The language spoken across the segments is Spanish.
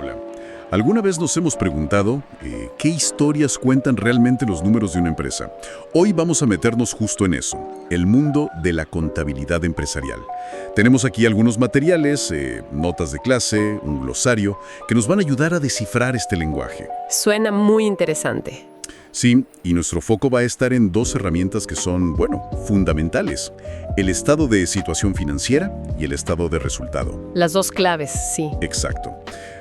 Hola. ¿Alguna vez nos hemos preguntado qué historias cuentan realmente los números de una empresa? Hoy vamos a meternos justo en eso, el mundo de la contabilidad empresarial. Tenemos aquí algunos materiales, notas de clase, un glosario, que nos van a ayudar a descifrar este lenguaje. Suena muy interesante. Sí, y nuestro foco va a estar en dos herramientas que son, fundamentales. El estado de situación financiera y el estado de resultado. Las dos claves, sí. Exacto.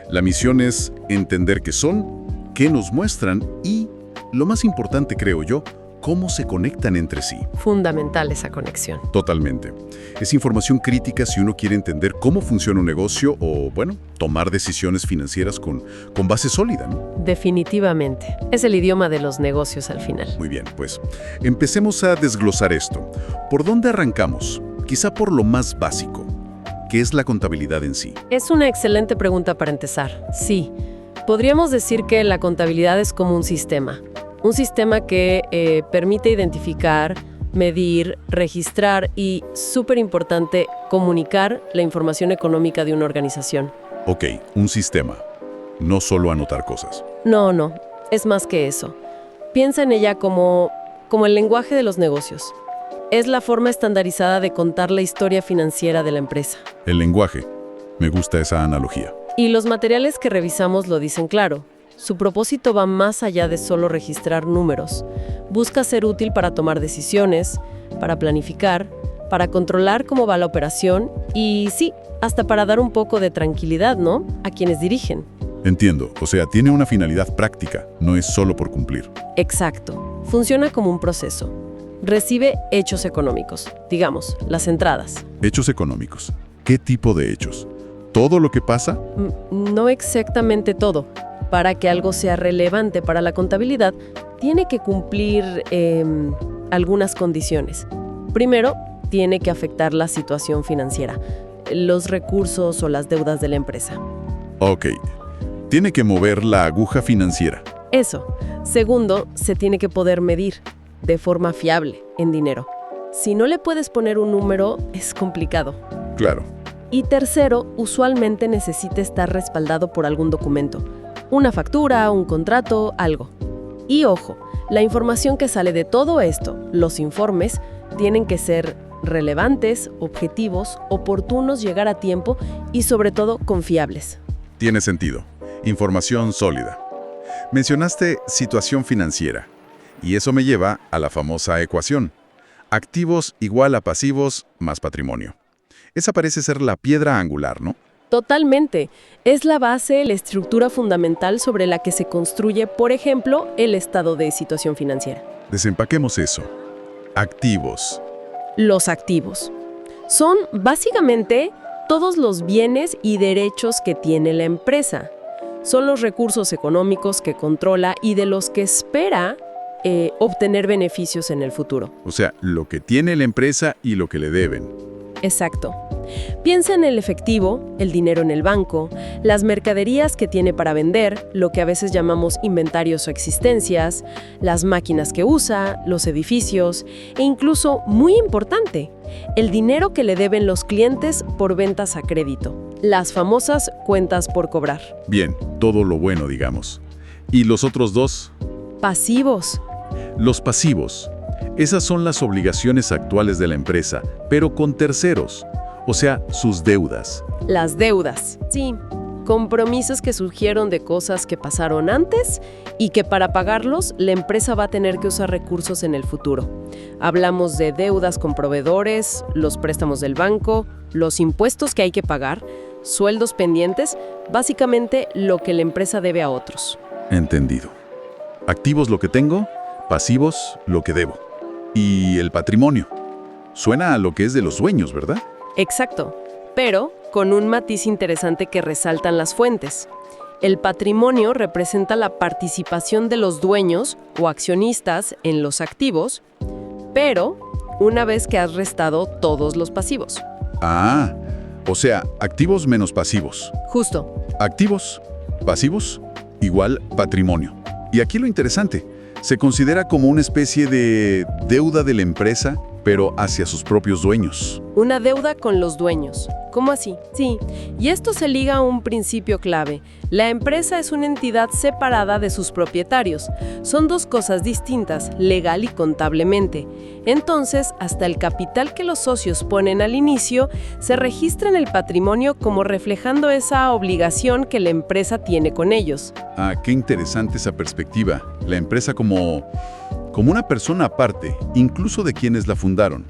La misión es entender qué son, qué nos muestran y, lo más importante creo yo, cómo se conectan entre sí. Fundamental esa conexión. Totalmente. Es información crítica si uno quiere entender cómo funciona un negocio o, tomar decisiones financieras con base sólida, ¿no? Definitivamente. Es el idioma de los negocios al final. Muy bien, pues empecemos a desglosar esto. ¿Por dónde arrancamos? Quizá por lo más básico. ¿Qué es la contabilidad en sí? Es una excelente pregunta para empezar. Sí, podríamos decir que la contabilidad es como un sistema. Un sistema que permite identificar, medir, registrar y, súper importante, comunicar la información económica de una organización. Ok, un sistema. No solo anotar cosas. No, es más que eso. Piensa en ella como el lenguaje de los negocios. Es la forma estandarizada de contar la historia financiera de la empresa. El lenguaje. Me gusta esa analogía. Y los materiales que revisamos lo dicen claro. Su propósito va más allá de solo registrar números. Busca ser útil para tomar decisiones, para planificar, para controlar cómo va la operación y, sí, hasta para dar un poco de tranquilidad, ¿no?, a quienes dirigen. Entiendo. O sea, tiene una finalidad práctica, no es solo por cumplir. Exacto. Funciona como un proceso. Recibe hechos económicos, digamos, las entradas. Hechos económicos. ¿Qué tipo de hechos? ¿Todo lo que pasa? No exactamente todo. Para que algo sea relevante para la contabilidad, tiene que cumplir algunas condiciones. Primero, tiene que afectar la situación financiera, los recursos o las deudas de la empresa. Ok. Tiene que mover la aguja financiera. Eso. Segundo, se tiene que poder medir de forma fiable, en dinero. Si no le puedes poner un número, es complicado. Claro. Y tercero, usualmente necesita estar respaldado por algún documento. Una factura, un contrato, algo. Y ojo, la información que sale de todo esto, los informes, tienen que ser relevantes, objetivos, oportunos, llegar a tiempo y sobre todo confiables. Tiene sentido. Información sólida. Mencionaste situación financiera. Y eso me lleva a la famosa ecuación. Activos igual a pasivos más patrimonio. Esa parece ser la piedra angular, ¿no? Totalmente. Es la base, la estructura fundamental sobre la que se construye, por ejemplo, el estado de situación financiera. Desempaquemos eso. Activos. Los activos son básicamente todos los bienes y derechos que tiene la empresa. Son los recursos económicos que controla y de los que espera obtener beneficios en el futuro. O sea, lo que tiene la empresa y lo que le deben. Exacto. Piensa en el efectivo, el dinero en el banco, las mercaderías que tiene para vender, lo que a veces llamamos inventarios o existencias, las máquinas que usa, los edificios e incluso, muy importante, el dinero que le deben los clientes por ventas a crédito, las famosas cuentas por cobrar. Bien, todo lo bueno, digamos. ¿Y los otros dos? Pasivos. Los pasivos. Esas son las obligaciones actuales de la empresa, pero con terceros. O sea, sus deudas. Las deudas. Sí, compromisos que surgieron de cosas que pasaron antes y que para pagarlos la empresa va a tener que usar recursos en el futuro. Hablamos de deudas con proveedores, los préstamos del banco, los impuestos que hay que pagar, sueldos pendientes, básicamente lo que la empresa debe a otros. Entendido. Activos lo que tengo, pasivos lo que debo. Y el patrimonio. Suena a lo que es de los dueños, ¿verdad? Exacto, pero con un matiz interesante que resaltan las fuentes. El patrimonio representa la participación de los dueños o accionistas en los activos, pero una vez que has restado todos los pasivos. Ah, o sea, activos menos pasivos. Justo. Activos, pasivos, igual patrimonio. Y aquí lo interesante, se considera como una especie de deuda de la empresa pero hacia sus propios dueños. Una deuda con los dueños. ¿Cómo así? Sí, y esto se liga a un principio clave. La empresa es una entidad separada de sus propietarios. Son dos cosas distintas, legal y contablemente. Entonces, hasta el capital que los socios ponen al inicio se registra en el patrimonio como reflejando esa obligación que la empresa tiene con ellos. Ah, qué interesante esa perspectiva. La empresa como una persona aparte, incluso de quienes la fundaron.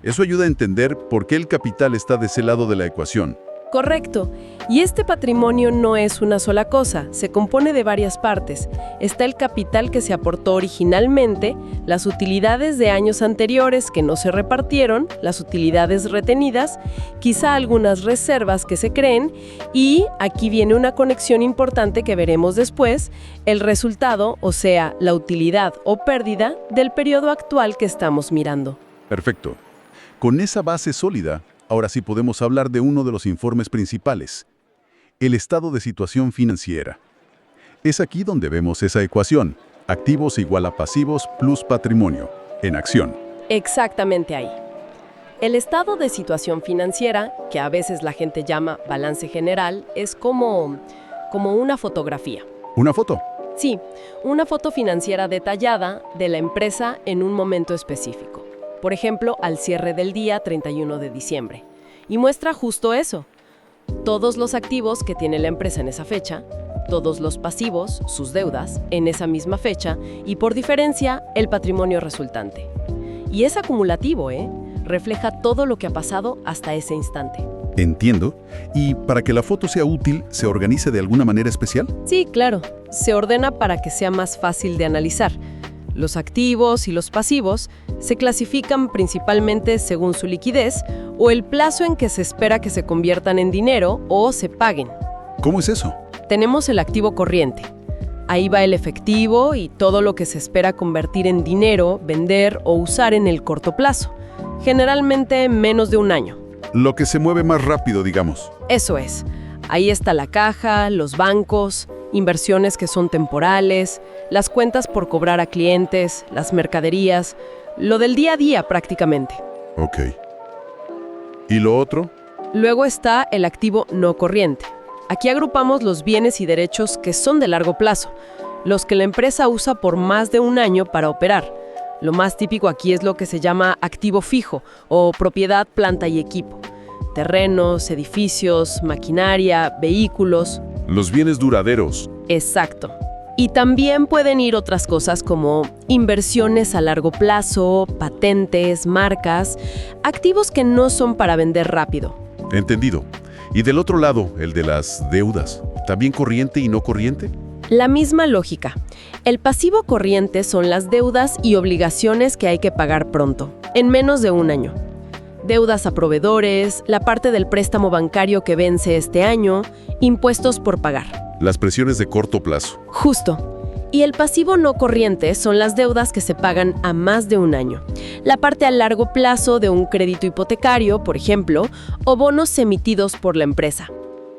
Eso ayuda a entender por qué el capital está de ese lado de la ecuación. Correcto. Y este patrimonio no es una sola cosa, se compone de varias partes. Está el capital que se aportó originalmente, las utilidades de años anteriores que no se repartieron, las utilidades retenidas, quizá algunas reservas que se creen, y aquí viene una conexión importante que veremos después, el resultado, o sea, la utilidad o pérdida del periodo actual que estamos mirando. Perfecto. Con esa base sólida, ahora sí podemos hablar de uno de los informes principales, el estado de situación financiera. Es aquí donde vemos esa ecuación, activos igual a pasivos plus patrimonio, en acción. Exactamente ahí. El estado de situación financiera, que a veces la gente llama balance general, es como una fotografía. ¿Una foto? Sí, una foto financiera detallada de la empresa en un momento específico. Por ejemplo, al cierre del día 31 de diciembre. Y muestra justo eso. Todos los activos que tiene la empresa en esa fecha, todos los pasivos, sus deudas, en esa misma fecha, y por diferencia, el patrimonio resultante. Y es acumulativo, refleja todo lo que ha pasado hasta ese instante. Entiendo. ¿Y para que la foto sea útil, se organice de alguna manera especial? Sí, claro. Se ordena para que sea más fácil de analizar. Los activos y los pasivos se clasifican principalmente según su liquidez o el plazo en que se espera que se conviertan en dinero o se paguen. ¿Cómo es eso? Tenemos el activo corriente. Ahí va el efectivo y todo lo que se espera convertir en dinero, vender o usar en el corto plazo, generalmente menos de un año. Lo que se mueve más rápido, digamos. Eso es. Ahí está la caja, los bancos, inversiones que son temporales, las cuentas por cobrar a clientes, las mercaderías, lo del día a día prácticamente. Ok. ¿Y lo otro? Luego está el activo no corriente. Aquí agrupamos los bienes y derechos que son de largo plazo, los que la empresa usa por más de un año para operar. Lo más típico aquí es lo que se llama activo fijo o propiedad, planta y equipo. Terrenos, edificios, maquinaria, vehículos. Los bienes duraderos. Exacto. Y también pueden ir otras cosas como inversiones a largo plazo, patentes, marcas, activos que no son para vender rápido. Entendido. Y del otro lado, el de las deudas. ¿También corriente y no corriente? La misma lógica. El pasivo corriente son las deudas y obligaciones que hay que pagar pronto, en menos de un año. Deudas a proveedores, la parte del préstamo bancario que vence este año, impuestos por pagar. Las presiones de corto plazo. Justo. Y el pasivo no corriente son las deudas que se pagan a más de un año. La parte a largo plazo de un crédito hipotecario, por ejemplo, o bonos emitidos por la empresa.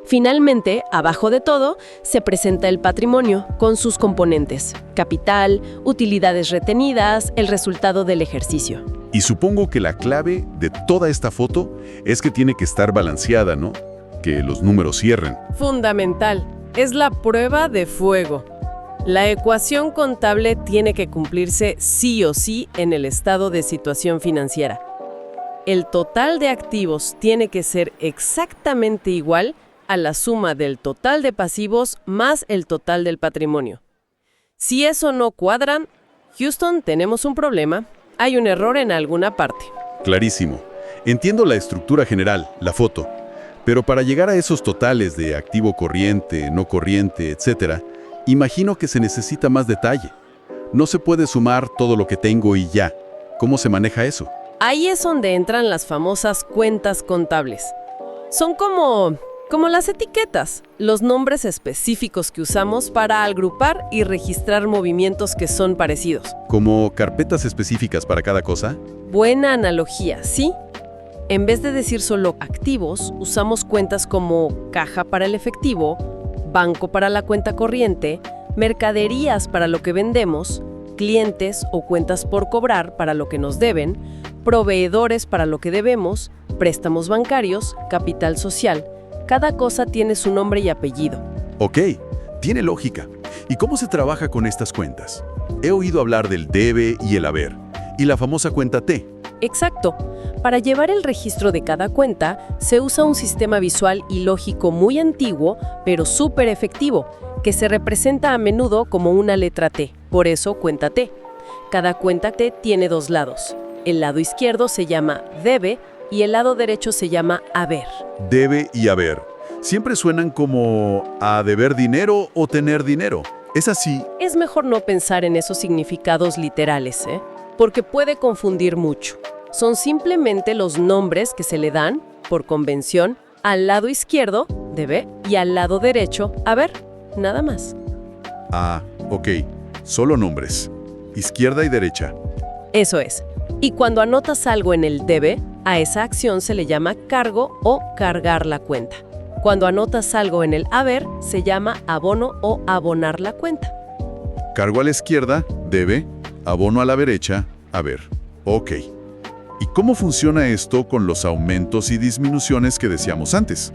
Finalmente, abajo de todo, se presenta el patrimonio con sus componentes: capital, utilidades retenidas, el resultado del ejercicio. Y supongo que la clave de toda esta foto es que tiene que estar balanceada, ¿no? Que los números cierren. Fundamental. Es la prueba de fuego. La ecuación contable tiene que cumplirse sí o sí en el estado de situación financiera. El total de activos tiene que ser exactamente igual a la suma del total de pasivos más el total del patrimonio. Si eso no cuadran, Houston, tenemos un problema. Hay un error en alguna parte. Clarísimo. Entiendo la estructura general, la foto. Pero para llegar a esos totales de activo corriente, no corriente, etc., imagino que se necesita más detalle. No se puede sumar todo lo que tengo y ya. ¿Cómo se maneja eso? Ahí es donde entran las famosas cuentas contables. Son como las etiquetas, los nombres específicos que usamos para agrupar y registrar movimientos que son parecidos. ¿Como carpetas específicas para cada cosa? Buena analogía, ¿sí? En vez de decir solo activos, usamos cuentas como caja para el efectivo, banco para la cuenta corriente, mercaderías para lo que vendemos, clientes o cuentas por cobrar para lo que nos deben, proveedores para lo que debemos, préstamos bancarios, capital social. Cada cosa tiene su nombre y apellido. Ok, tiene lógica. ¿Y cómo se trabaja con estas cuentas? He oído hablar del debe y el haber, y la famosa cuenta T. Exacto. Para llevar el registro de cada cuenta, se usa un sistema visual y lógico muy antiguo, pero súper efectivo, que se representa a menudo como una letra T, por eso cuenta T. Cada cuenta T tiene dos lados. El lado izquierdo se llama debe y el lado derecho se llama haber. Debe y haber. Siempre suenan como a deber dinero o tener dinero. ¿Es así? Es mejor no pensar en esos significados literales, porque puede confundir mucho. Son simplemente los nombres que se le dan, por convención, al lado izquierdo, debe, y al lado derecho, haber. Nada más. Ah, ok. Solo nombres. Izquierda y derecha. Eso es. Y cuando anotas algo en el debe, a esa acción se le llama cargo o cargar la cuenta. Cuando anotas algo en el haber, se llama abono o abonar la cuenta. Cargo a la izquierda, debe, abono a la derecha, haber. Ok. ¿Y cómo funciona esto con los aumentos y disminuciones que decíamos antes?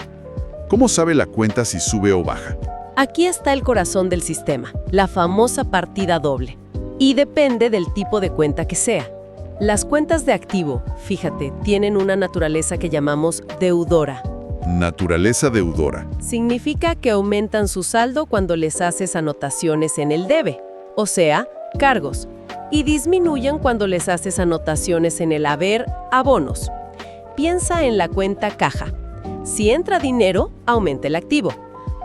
¿Cómo sabe la cuenta si sube o baja? Aquí está el corazón del sistema, la famosa partida doble. Y depende del tipo de cuenta que sea. Las cuentas de activo, fíjate, tienen una naturaleza que llamamos deudora. Naturaleza deudora. Significa que aumentan su saldo cuando les haces anotaciones en el debe, o sea, cargos, y disminuyen cuando les haces anotaciones en el haber, abonos. Piensa en la cuenta caja. Si entra dinero, aumenta el activo.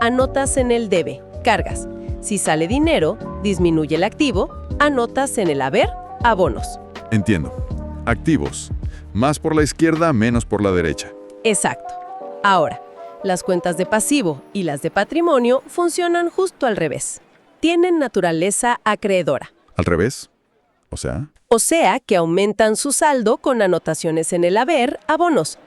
Anotas en el debe, cargas. Si sale dinero, disminuye el activo, anotas en el haber, abonos. Entiendo. Activos. Más por la izquierda, menos por la derecha. Exacto. Ahora, las cuentas de pasivo y las de patrimonio funcionan justo al revés. Tienen naturaleza acreedora. ¿Al revés? O sea que aumentan su saldo con anotaciones en el haber, abonos,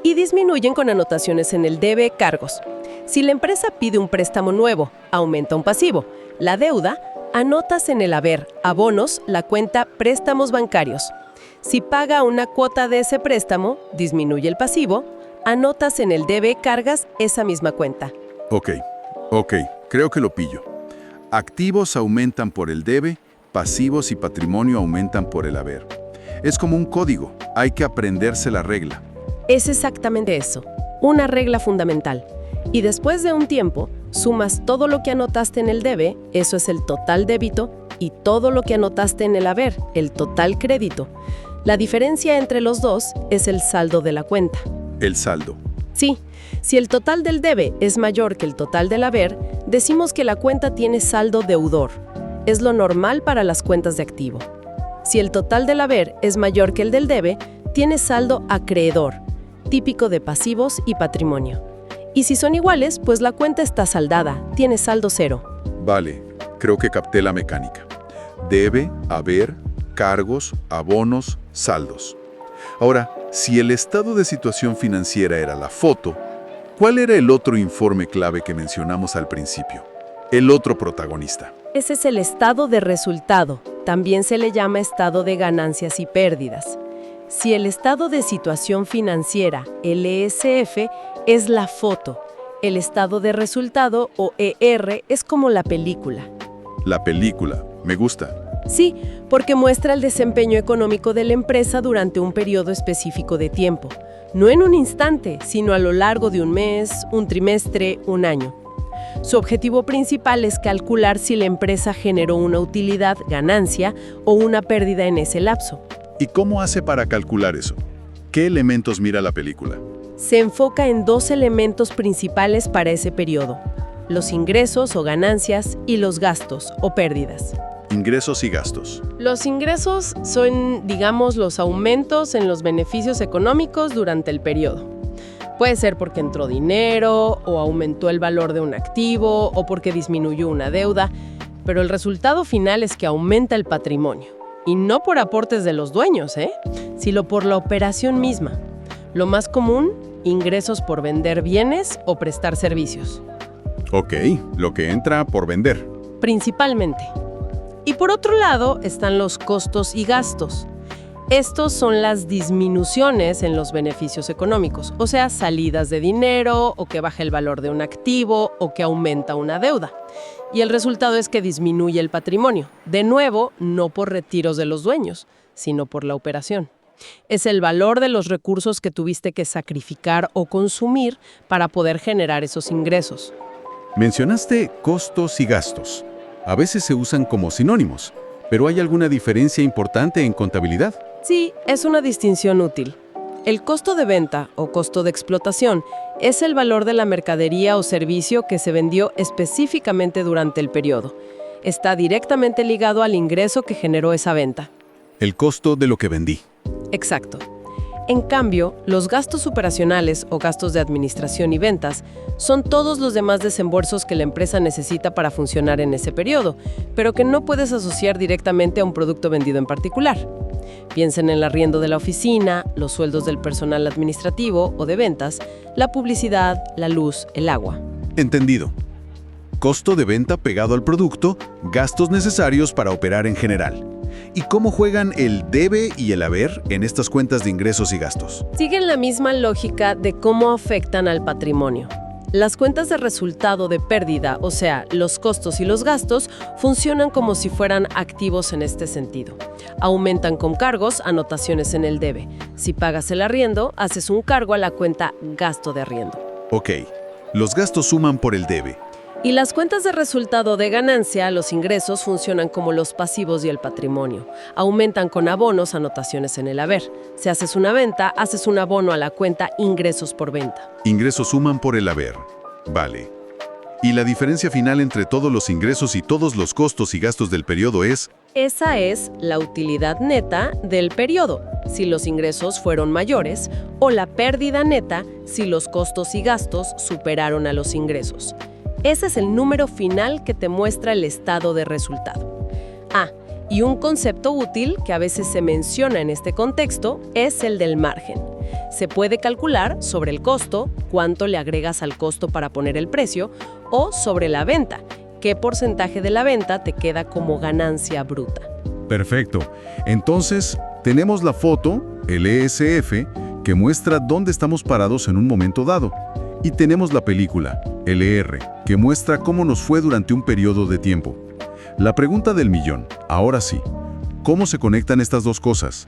y disminuyen con anotaciones en el debe, cargos. Si la empresa pide un préstamo nuevo, aumenta un pasivo. La deuda, anotas en el haber, abonos, la cuenta préstamos bancarios. Si paga una cuota de ese préstamo, disminuye el pasivo, anotas en el debe, cargas esa misma cuenta. Ok, creo que lo pillo. Activos aumentan por el debe, pasivos y patrimonio aumentan por el haber. Es como un código, hay que aprenderse la regla. Es exactamente eso, una regla fundamental. Y después de un tiempo, sumas todo lo que anotaste en el debe, eso es el total débito, y todo lo que anotaste en el haber, el total crédito. La diferencia entre los dos es el saldo de la cuenta. El saldo. Sí, si el total del debe es mayor que el total del haber, decimos que la cuenta tiene saldo deudor. Es lo normal para las cuentas de activo. Si el total del haber es mayor que el del debe, tiene saldo acreedor, típico de pasivos y patrimonio. Y si son iguales, pues la cuenta está saldada, tiene saldo cero. Vale, creo que capté la mecánica. Debe, haber, cargos, abonos, saldos. Ahora, si el estado de situación financiera era la foto, ¿cuál era el otro informe clave que mencionamos al principio? El otro protagonista. Ese es el estado de resultado. También se le llama estado de ganancias y pérdidas. Si el estado de situación financiera, el ESF, es la foto, el estado de resultado, o ER, es como la película. La película, me gusta. Sí, porque muestra el desempeño económico de la empresa durante un periodo específico de tiempo. No en un instante, sino a lo largo de un mes, un trimestre, un año. Su objetivo principal es calcular si la empresa generó una utilidad, ganancia o una pérdida en ese lapso. ¿Y cómo hace para calcular eso? ¿Qué elementos mira la película? Se enfoca en dos elementos principales para ese periodo: los ingresos o ganancias y los gastos o pérdidas. Ingresos y gastos. Los ingresos son, digamos, los aumentos en los beneficios económicos durante el periodo. Puede ser porque entró dinero, o aumentó el valor de un activo, o porque disminuyó una deuda, pero el resultado final es que aumenta el patrimonio. Y no por aportes de los dueños, sino por la operación misma. Lo más común, ingresos por vender bienes o prestar servicios. Ok, lo que entra por vender. Principalmente. Y por otro lado están los costos y gastos. Estos son las disminuciones en los beneficios económicos, o sea, salidas de dinero, o que baja el valor de un activo, o que aumenta una deuda. Y el resultado es que disminuye el patrimonio. De nuevo, no por retiros de los dueños, sino por la operación. Es el valor de los recursos que tuviste que sacrificar o consumir para poder generar esos ingresos. Mencionaste costos y gastos. A veces se usan como sinónimos, pero ¿hay alguna diferencia importante en contabilidad? Sí, es una distinción útil. El costo de venta o costo de explotación es el valor de la mercadería o servicio que se vendió específicamente durante el periodo. Está directamente ligado al ingreso que generó esa venta. El costo de lo que vendí. Exacto. En cambio, los gastos operacionales o gastos de administración y ventas son todos los demás desembolsos que la empresa necesita para funcionar en ese periodo, pero que no puedes asociar directamente a un producto vendido en particular. Piensa en el arriendo de la oficina, los sueldos del personal administrativo o de ventas, la publicidad, la luz, el agua. Entendido. Costo de venta pegado al producto, gastos necesarios para operar en general. ¿Y cómo juegan el debe y el haber en estas cuentas de ingresos y gastos? Siguen la misma lógica de cómo afectan al patrimonio. Las cuentas de resultado de pérdida, o sea, los costos y los gastos, funcionan como si fueran activos en este sentido. Aumentan con cargos, anotaciones en el debe. Si pagas el arriendo, haces un cargo a la cuenta gasto de arriendo. Ok, los gastos suman por el debe. Y las cuentas de resultado de ganancia, los ingresos, funcionan como los pasivos y el patrimonio. Aumentan con abonos, anotaciones en el haber. Si haces una venta, haces un abono a la cuenta ingresos por venta. Ingresos suman por el haber. Vale. ¿Y la diferencia final entre todos los ingresos y todos los costos y gastos del periodo es? Esa es la utilidad neta del periodo, si los ingresos fueron mayores, o la pérdida neta, si los costos y gastos superaron a los ingresos. Ese es el número final que te muestra el estado de resultado. Y un concepto útil que a veces se menciona en este contexto es el del margen. Se puede calcular sobre el costo, cuánto le agregas al costo para poner el precio, o sobre la venta, qué porcentaje de la venta te queda como ganancia bruta. Perfecto. Entonces, tenemos la foto, el ESF, que muestra dónde estamos parados en un momento dado. Y tenemos la película, LR, que muestra cómo nos fue durante un periodo de tiempo. La pregunta del millón, ahora sí, ¿cómo se conectan estas dos cosas?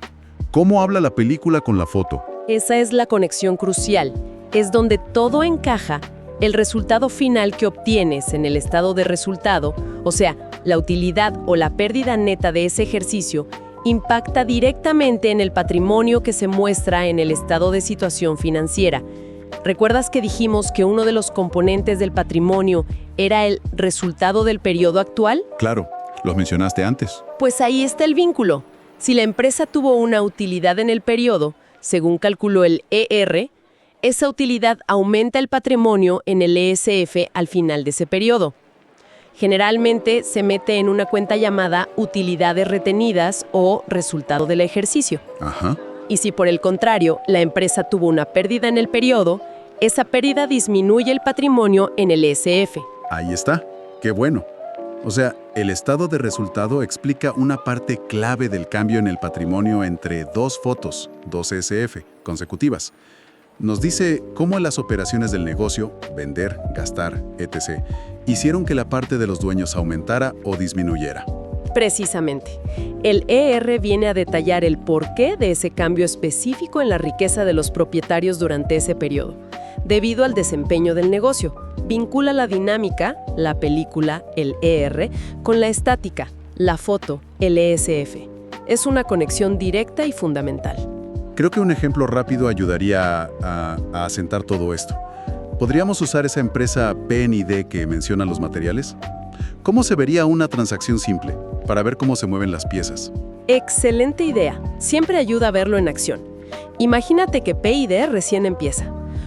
¿Cómo habla la película con la foto? Esa es la conexión crucial. Es donde todo encaja. El resultado final que obtienes en el estado de resultado, o sea, la utilidad o la pérdida neta de ese ejercicio, impacta directamente en el patrimonio que se muestra en el estado de situación financiera. ¿Recuerdas que dijimos que uno de los componentes del patrimonio era el resultado del periodo actual? Claro, los mencionaste antes. Pues ahí está el vínculo. Si la empresa tuvo una utilidad en el periodo, según calculó el ER, esa utilidad aumenta el patrimonio en el ESF al final de ese periodo. Generalmente se mete en una cuenta llamada utilidades retenidas o resultado del ejercicio. Ajá. Y si por el contrario, la empresa tuvo una pérdida en el periodo, esa pérdida disminuye el patrimonio en el ESF. Ahí está. Qué bueno. O sea, el estado de resultado explica una parte clave del cambio en el patrimonio entre dos fotos, dos ESF, consecutivas. Nos dice cómo las operaciones del negocio, vender, gastar, etc., hicieron que la parte de los dueños aumentara o disminuyera. Precisamente. El ER viene a detallar el porqué de ese cambio específico en la riqueza de los propietarios durante ese periodo, debido al desempeño del negocio. Vincula la dinámica, la película, el ER, con la estática, la foto, el ESF. Es una conexión directa y fundamental. Creo que un ejemplo rápido ayudaría a asentar todo esto. ¿Podríamos usar esa empresa P&D que menciona los materiales? ¿Cómo se vería una transacción simple para ver cómo se mueven las piezas? Excelente idea. Siempre ayuda a verlo en acción. Imagínate que P&D recién empieza.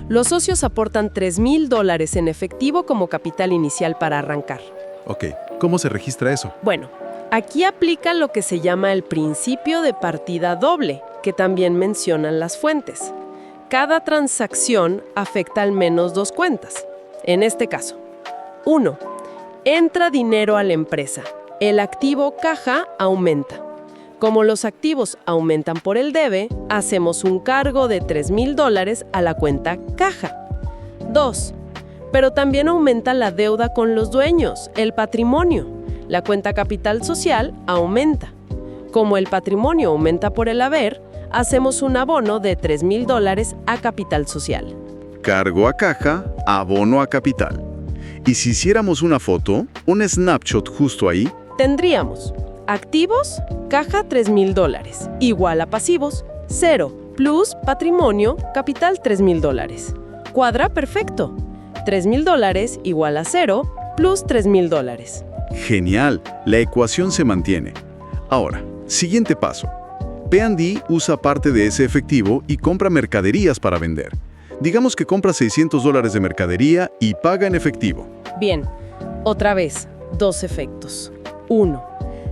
Los socios aportan $3,000 en efectivo como capital inicial para arrancar. Ok, ¿cómo se registra eso? Bueno, aquí aplica lo que se llama el principio de partida doble, que también mencionan las fuentes. Cada transacción afecta al menos dos cuentas. En este caso, 1. Entra dinero a la empresa. El activo caja aumenta. Como los activos aumentan por el debe, hacemos un cargo de $3,000 a la cuenta caja. 2. Pero también aumenta la deuda con los dueños, el patrimonio. La cuenta capital social aumenta. Como el patrimonio aumenta por el haber, hacemos un abono de $3,000 a capital social. Cargo a caja, abono a capital. Y si hiciéramos una foto, un snapshot justo ahí, Tendríamos activos, caja $3,000, igual a pasivos, 0, plus patrimonio, capital $3,000. Cuadra perfecto. $3,000 igual a 0, plus $3,000. genial, la ecuación se mantiene. Ahora, siguiente paso. P&D usa parte de ese efectivo y compra mercaderías para vender. Digamos que compra $600 de mercadería y paga en efectivo. Bien, otra vez, 2 efectos. 1.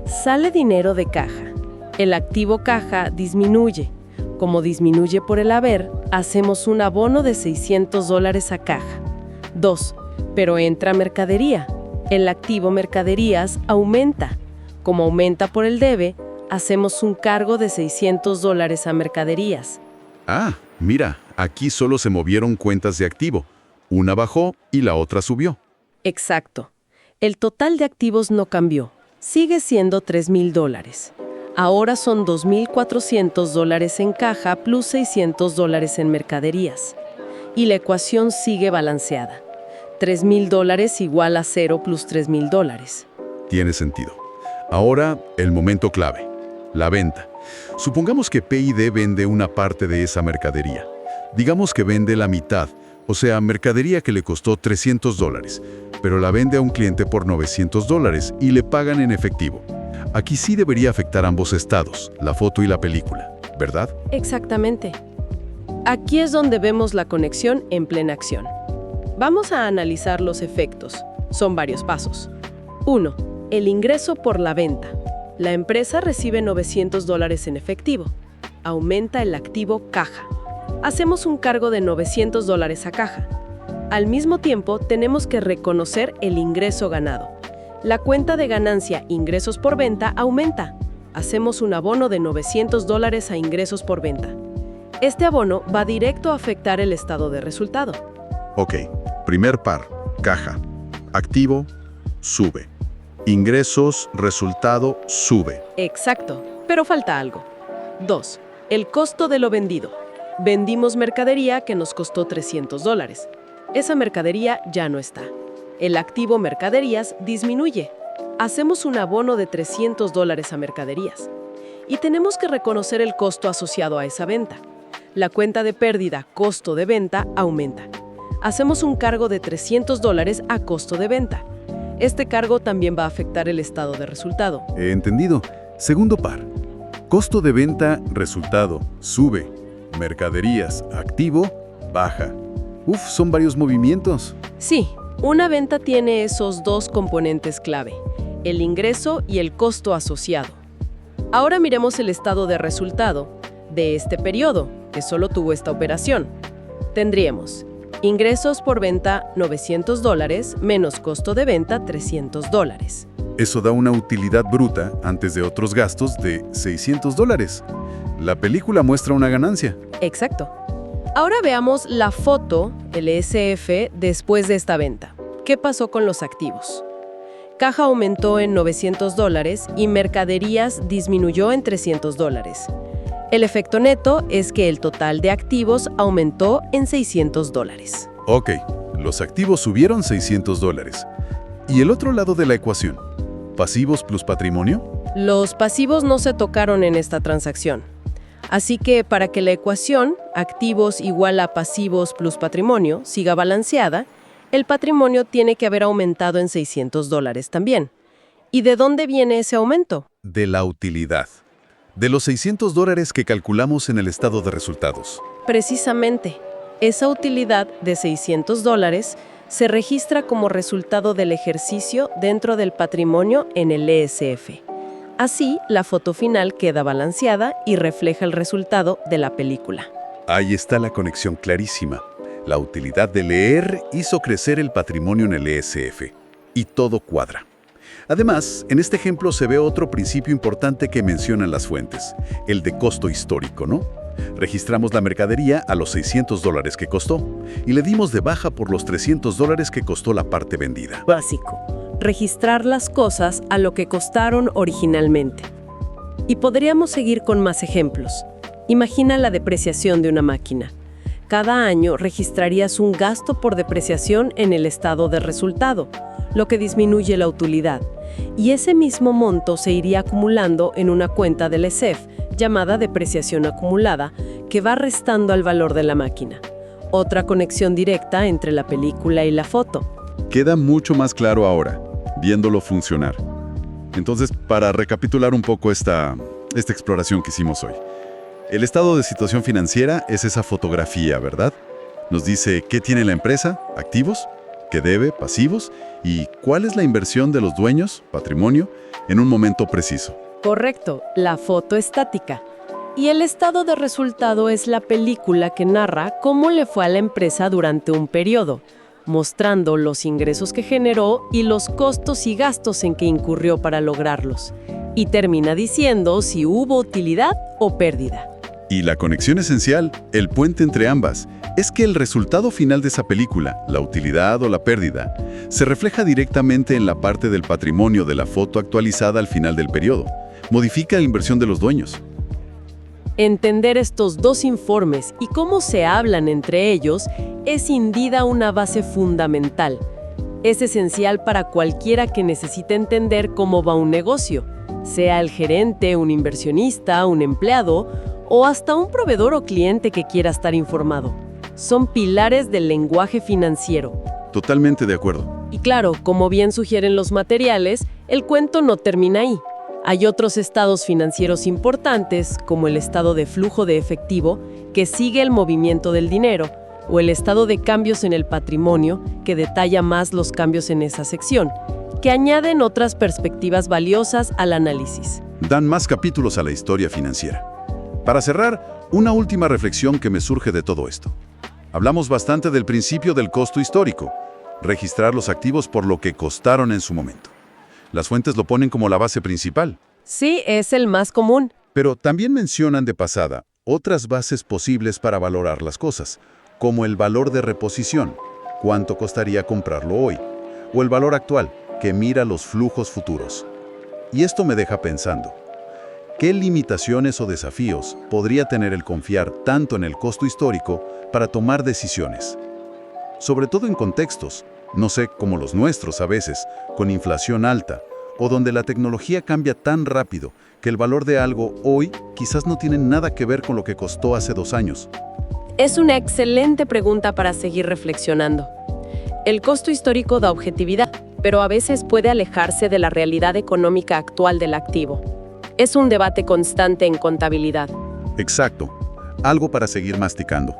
Sale dinero de caja. El activo caja disminuye. Como disminuye por el haber, hacemos un abono de $600 a caja. 2. Pero entra mercadería. El activo mercaderías aumenta. Como aumenta por el debe, hacemos un cargo de $600 a mercaderías. Ah, mira, aquí solo se movieron cuentas de activo. Una bajó y la otra subió. Exacto. El total de activos no cambió. Sigue siendo $3,000. Ahora son $2,400 en caja plus $600 en mercaderías. Y la ecuación sigue balanceada. $3,000 igual a 0 plus $3,000. Tiene sentido. Ahora, el momento clave. La venta. Supongamos que P&D vende una parte de esa mercadería. Digamos que vende la mitad, o sea, mercadería que le costó $300, pero la vende a un cliente por $900 y le pagan en efectivo. Aquí sí debería afectar ambos estados, la foto y la película, ¿verdad? Exactamente. Aquí es donde vemos la conexión en plena acción. Vamos a analizar los efectos. Son varios pasos. 1. El ingreso por la venta. La empresa recibe $900 en efectivo. Aumenta el activo caja. Hacemos un cargo de $900 a caja. Al mismo tiempo, tenemos que reconocer el ingreso ganado. La cuenta de ganancia ingresos por venta aumenta. Hacemos un abono de $900 a ingresos por venta. Este abono va directo a afectar el estado de resultado. Ok, primer par, caja. Activo, sube. Ingresos, resultado, sube. Exacto, pero falta algo. 2. El costo de lo vendido. Vendimos mercadería que nos costó $300. Esa mercadería ya no está. El activo mercaderías disminuye. Hacemos un abono de $300 a mercaderías. Y tenemos que reconocer el costo asociado a esa venta. La cuenta de pérdida, costo de venta, aumenta. Hacemos un cargo de $300 a costo de venta. Este cargo también va a afectar el estado de resultado. Entendido. Segundo par. Costo de venta, resultado, sube. Mercaderías, activo, baja. Son varios movimientos. Sí, una venta tiene esos 2 componentes clave, el ingreso y el costo asociado. Ahora miremos el estado de resultado de este periodo, que solo tuvo esta operación. Tendríamos ingresos por venta $900 menos costo de venta $300. Eso da una utilidad bruta, antes de otros gastos, de $600. La película muestra una ganancia. Exacto. Ahora veamos la foto, el SF, después de esta venta. ¿Qué pasó con los activos? Caja aumentó en $900 y mercaderías disminuyó en $300. El efecto neto es que el total de activos aumentó en $600. Ok, los activos subieron $600. ¿Y el otro lado de la ecuación? ¿Pasivos plus patrimonio? Los pasivos no se tocaron en esta transacción. Así que para que la ecuación, activos igual a pasivos plus patrimonio, siga balanceada, el patrimonio tiene que haber aumentado en $600 también. ¿Y de dónde viene ese aumento? De la utilidad. De los $600 que calculamos en el estado de resultados. Precisamente, esa utilidad de $600 se registra como resultado del ejercicio dentro del patrimonio en el ESF. Así, la foto final queda balanceada y refleja el resultado de la película. Ahí está la conexión clarísima. La utilidad de leer hizo crecer el patrimonio en el ESF. Y todo cuadra. Además, en este ejemplo se ve otro principio importante que mencionan las fuentes, el de costo histórico, ¿no? Registramos la mercadería a los $600 que costó y le dimos de baja por los $300 que costó la parte vendida. Básico. Registrar las cosas a lo que costaron originalmente. Y podríamos seguir con más ejemplos. Imagina la depreciación de una máquina. Cada año registrarías un gasto por depreciación en el estado de resultado, lo que disminuye la utilidad. Y ese mismo monto se iría acumulando en una cuenta del ESEF, llamada depreciación acumulada, que va restando al valor de la máquina. Otra conexión directa entre la película y la foto. Queda mucho más claro ahora, viéndolo funcionar. Entonces, para recapitular un poco esta exploración que hicimos hoy. El estado de situación financiera es esa fotografía, ¿verdad? Nos dice qué tiene la empresa, activos, qué debe, pasivos, y cuál es la inversión de los dueños, patrimonio, en un momento preciso. Correcto, la foto estática. Y el estado de resultado es la película que narra cómo le fue a la empresa durante un periodo, mostrando los ingresos que generó y los costos y gastos en que incurrió para lograrlos. Y termina diciendo si hubo utilidad o pérdida. Y la conexión esencial, el puente entre ambas, es que el resultado final de esa película, la utilidad o la pérdida, se refleja directamente en la parte del patrimonio de la foto actualizada al final del periodo. Modifica la inversión de los dueños. Entender estos dos informes y cómo se hablan entre ellos es sin duda una base fundamental. Es esencial para cualquiera que necesite entender cómo va un negocio, sea el gerente, un inversionista, un empleado o hasta un proveedor o cliente que quiera estar informado. Son pilares del lenguaje financiero. Totalmente de acuerdo. Y claro, como bien sugieren los materiales, el cuento no termina ahí. Hay otros estados financieros importantes, como el estado de flujo de efectivo, que sigue el movimiento del dinero, o el estado de cambios en el patrimonio, que detalla más los cambios en esa sección, que añaden otras perspectivas valiosas al análisis. Dan más capítulos a la historia financiera. Para cerrar, una última reflexión que me surge de todo esto. Hablamos bastante del principio del costo histórico, registrar los activos por lo que costaron en su momento. Las fuentes lo ponen como la base principal. Sí, es el más común. Pero también mencionan de pasada otras bases posibles para valorar las cosas, como el valor de reposición, cuánto costaría comprarlo hoy, o el valor actual, que mira los flujos futuros. Y esto me deja pensando, ¿qué limitaciones o desafíos podría tener el confiar tanto en el costo histórico para tomar decisiones? Sobre todo en contextos, no sé, como los nuestros a veces, con inflación alta, o donde la tecnología cambia tan rápido que el valor de algo hoy quizás no tiene nada que ver con lo que costó hace 2 años. Es una excelente pregunta para seguir reflexionando. El costo histórico da objetividad, pero a veces puede alejarse de la realidad económica actual del activo. Es un debate constante en contabilidad. Exacto. Algo para seguir masticando.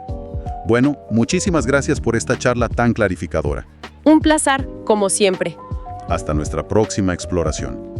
Bueno, muchísimas gracias por esta charla tan clarificadora. Un placer, como siempre. Hasta nuestra próxima exploración.